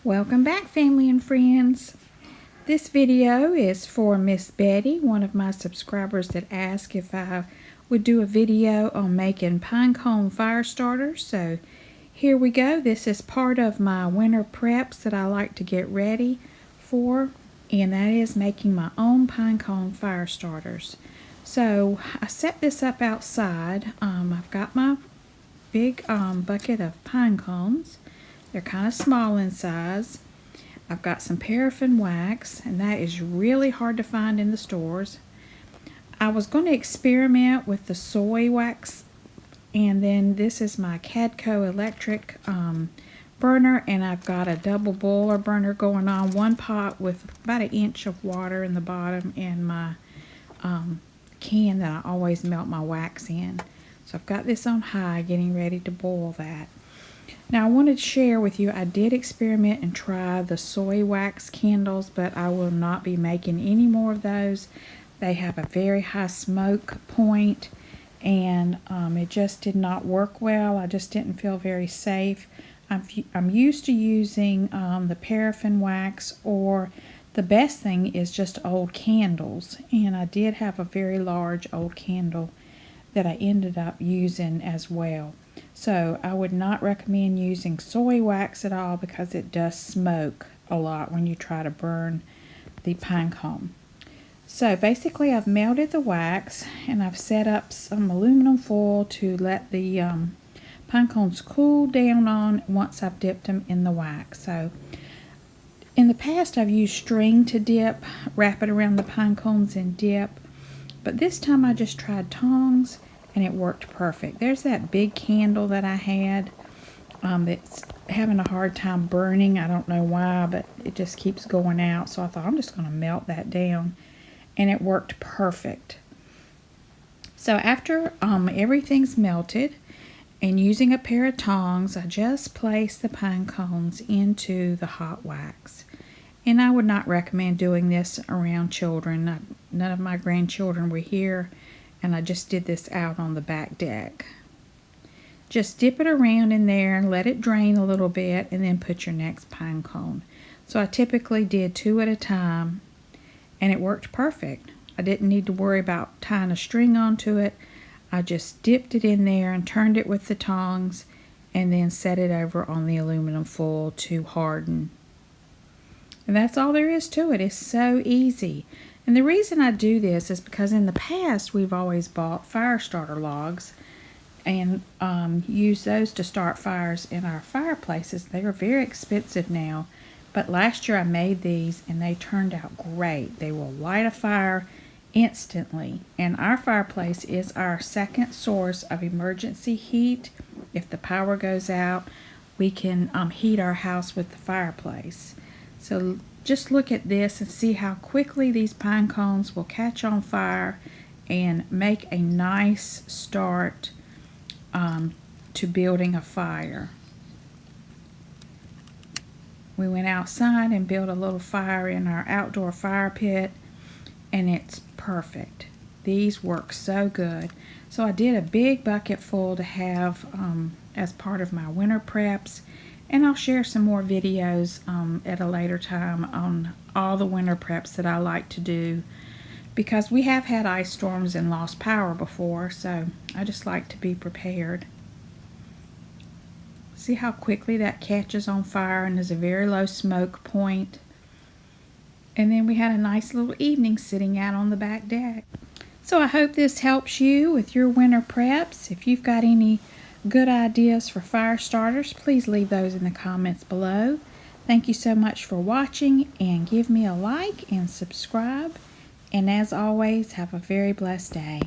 Welcome back, family and friends. This video is for Miss Betty, one of my subscribers that asked if I would do a video on making pine cone fire starters. So here we go. This is part of my winter preps that I like to get ready for, and that is making my own pine cone fire starters. So I set this up outside. I've got my big bucket of pine cones. They're kind of small in size. I've got some paraffin wax, and that is really hard to find in the stores. I was going to experiment with the soy wax, and then this is my Cadco electric burner, and I've got a double boiler burner going on. One pot with about 1 inch of water in the bottom, and my can that I always melt my wax in. So I've got this on high, getting ready to boil that. Now I wanted to share with you, I did experiment and try the soy wax candles, but I will not be making any more of those. They have a very high smoke point, and it just did not work well. I just didn't feel very safe. I'm used to using the paraffin wax, or the best thing is just old candles, and I did have a very large old candle that I ended up using as well. So I would not recommend using soy wax at all because it does smoke a lot when you try to burn the pine cone. So basically I've melted the wax, and I've set up some aluminum foil to let the pine cones cool down on once I've dipped them in the wax. So in the past I've used string to dip, wrap it around the pine cones and dip, but this time I just tried tongs, and it worked perfect. There's that big candle that I had that's having a hard time burning. I don't know why, but it just keeps going out. So I thought I'm just going to melt that down, and it worked perfect. So after everything's melted, and using a pair of tongs, I just place the pine cones into the hot wax. And I would not recommend doing this around children. None of my grandchildren were here, and I just did this out on the back deck. Just dip it around in there and let it drain a little bit, and then put your next pine cone. So I typically did 2 at a time, and it worked perfect. I didn't need to worry about tying a string onto it. I just dipped it in there and turned it with the tongs, and then set it over on the aluminum foil to harden. And that's all there is to it. It's so easy. And the reason I do this is because in the past we've always bought fire starter logs and used those to start fires in our fireplaces. They are very expensive now, but last year I made these and they turned out great. They will light a fire instantly, and our fireplace is our second source of emergency heat. If the power goes out, we can heat our house with the fireplace. So just look at this and see how quickly these pine cones will catch on fire and make a nice start to building a fire. We went outside and built a little fire in our outdoor fire pit, and it's perfect. These work so good. So I did a big bucket full to have as part of my winter preps. And I'll share some more videos at a later time on all the winter preps that I like to do, because we have had ice storms and lost power before, so I just like to be prepared. See how quickly that catches on fire, and there's a very low smoke point. And then we had a nice little evening sitting out on the back deck. So I hope this helps you with your winter preps. If you've got any good ideas for fire starters, please leave those in the comments below. Thank you so much for watching, and give me a like and subscribe. And as always, have a very blessed day.